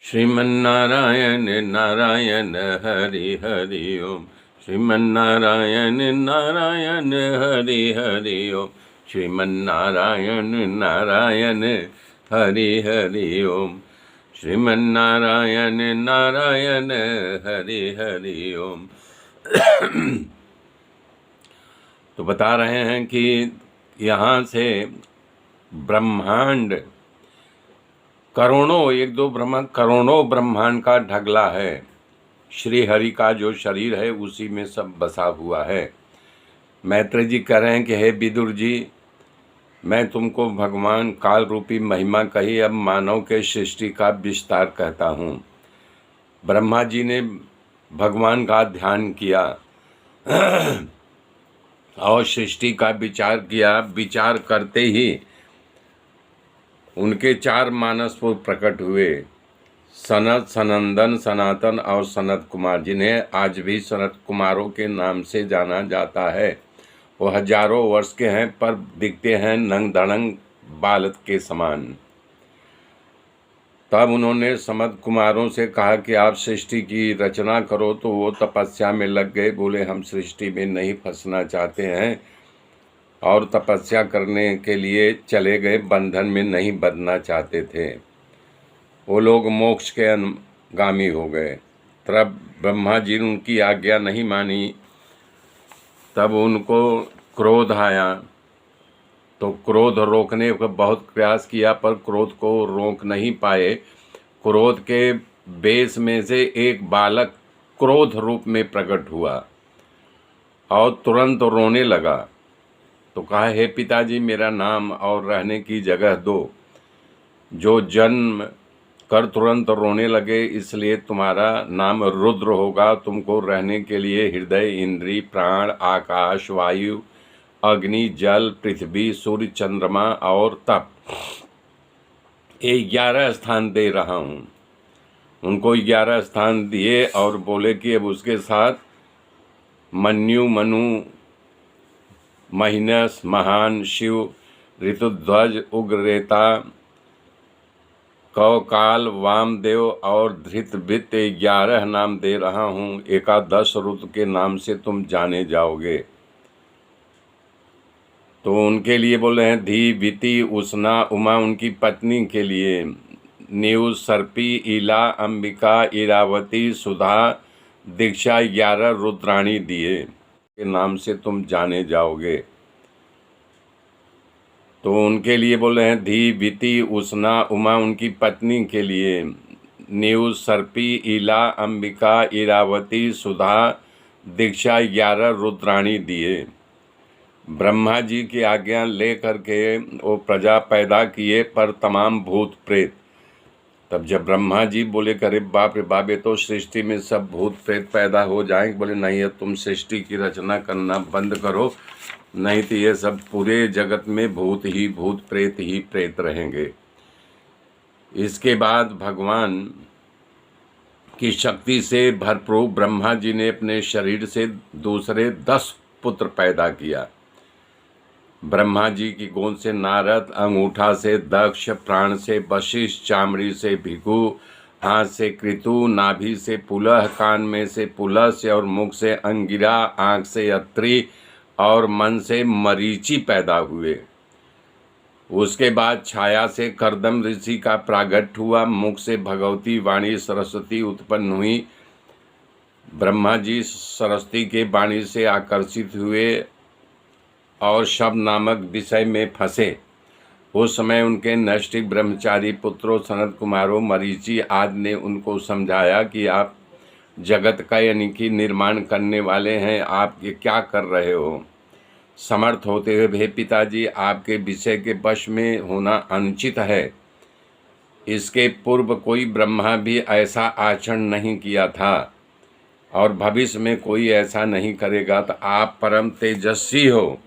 श्रीमन्नारायण नारायण हरि हरि ओम। श्रीमन्नारायण नारायण हरि हरि ओम। श्रीमन्नारायण नारायण हरि हरि ओम। श्रीमन्नारायण नारायण हरि हरि ओम। तो बता रहे हैं कि यहाँ से ब्रह्मांड करोड़ों, एक दो करोड़ों ब्रह्मांड का ढगला है। श्री हरि का जो शरीर है उसी में सब बसा हुआ है। मैत्रेय जी कह रहे हैं कि हे विदुर जी, मैं तुमको भगवान काल रूपी महिमा कही, अब मानव के सृष्टि का विस्तार कहता हूँ। ब्रह्मा जी ने भगवान का ध्यान किया और सृष्टि का विचार किया। विचार करते ही उनके चार मानस पुत्र प्रकट हुए, सनत, सनंदन, सनातन और सनत कुमार, जिन्हें आज भी सनत कुमारों के नाम से जाना जाता है। वो हजारों वर्ष के हैं पर दिखते हैं नंग धड़ंग बालक के समान। तब उन्होंने सनत कुमारों से कहा कि आप सृष्टि की रचना करो, तो वो तपस्या में लग गए। बोले हम सृष्टि में नहीं फंसना चाहते हैं और तपस्या करने के लिए चले गए, बंधन में नहीं बंधना चाहते थे। वो लोग मोक्ष के अनुगामी हो गए। तब ब्रह्मा जी ने उनकी आज्ञा नहीं मानी। तब उनको क्रोध आया, तो क्रोध रोकने का बहुत प्रयास किया पर क्रोध को रोक नहीं पाए। क्रोध के बेस में से एक बालक क्रोध रूप में प्रकट हुआ और तुरंत रोने लगा। तो कहा, हे पिताजी, मेरा नाम और रहने की जगह दो। जो जन्म कर तुरंत रोने लगे, इसलिए तुम्हारा नाम रुद्र होगा। तुमको रहने के लिए हृदय, इंद्री, प्राण, आकाश, वायु, अग्नि, जल, पृथ्वी, सूर्य, चंद्रमा और तप, ये 11 स्थान दे रहा हूँ। उनको 11 स्थान दिए और बोले कि अब उसके साथ मन्यु, मनु, महिनस, महान, शिव, ऋतुध्वज, उग्ररेता, कौकाल, वामदेव और धृतवित्त 11 नाम दे रहा हूँ। एकादश रुद्र के नाम से तुम जाने जाओगे। तो उनके लिए बोले हैं धी, विति, उष्णा, उमा उनकी पत्नी के लिए, नीव, सर्पी, ईला, अंबिका, इरावती, सुधा, दीक्षा 11 रुद्राणी दिए के नाम से तुम जाने जाओगे। तो उनके लिए बोले हैं धी, विति, उष्णा, उमा उनकी पत्नी के लिए, नीव, सर्पी, ईला, अंबिका, इरावती, सुधा, दीक्षा 11 रुद्राणी दिए। ब्रह्मा जी की आज्ञा ले करके वो प्रजा पैदा किए पर तमाम भूत प्रेत। तब जब ब्रह्मा जी बोले करे बाप रे बाप, ये तो सृष्टि में सब भूत प्रेत पैदा हो जाएंगे। बोले नहीं, अब तुम सृष्टि की रचना करना बंद करो, नहीं तो ये सब पूरे जगत में भूत ही प्रेत रहेंगे। इसके बाद भगवान की शक्ति से भरपूर ब्रह्मा जी ने अपने शरीर से दूसरे 10 पुत्र पैदा किया। ब्रह्मा जी की गोद से नारद, अंगूठा से दक्ष, प्राण से वशिष्ठ, चामड़ी से भृगु, हाथ से कृतु, नाभि से पुलह, कान में से पुलस्य और मुख से अंगिरा, आँख से अत्रि और मन से मरीचि पैदा हुए। उसके बाद छाया से कर्दम ऋषि का प्रागट्य हुआ। मुख से भगवती वाणी सरस्वती उत्पन्न हुई। ब्रह्मा जी सरस्वती के वाणी से आकर्षित हुए और शब्द नामक विषय में फंसे। उस समय उनके नैष्ठिक ब्रह्मचारी पुत्रों सनत कुमारों, मरीचि आदि ने उनको समझाया कि आप जगत का यानी कि निर्माण करने वाले हैं, आप ये क्या कर रहे हो। समर्थ होते हुए हे पिताजी, आपके विषय के वश में होना अनुचित है। इसके पूर्व कोई ब्रह्मा भी ऐसा आचरण नहीं किया था और भविष्य में कोई ऐसा नहीं करेगा। तो आप परम तेजस्वी हो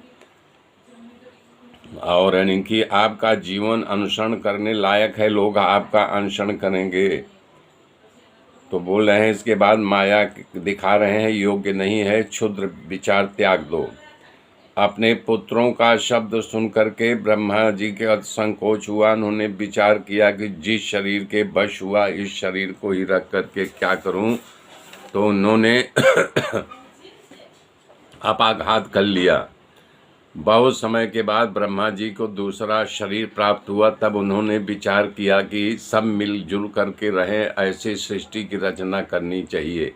और यानी कि आपका जीवन अनुसरण करने लायक है, लोग आपका अनुसरण करेंगे। तो बोल रहे हैं इसके बाद माया दिखा रहे हैं योग्य नहीं है, क्षुद्र विचार त्याग दो। अपने पुत्रों का शब्द सुन करके ब्रह्मा जी के अति संकोच हुआ। उन्होंने विचार किया कि जिस शरीर के वश हुआ इस शरीर को ही रख करके क्या करूं, तो उन्होंने अपाघात कर लिया। बहुत समय के बाद ब्रह्मा जी को दूसरा शरीर प्राप्त हुआ। तब उन्होंने विचार किया कि सब मिलजुल करके रहें, ऐसी सृष्टि की रचना करनी चाहिए।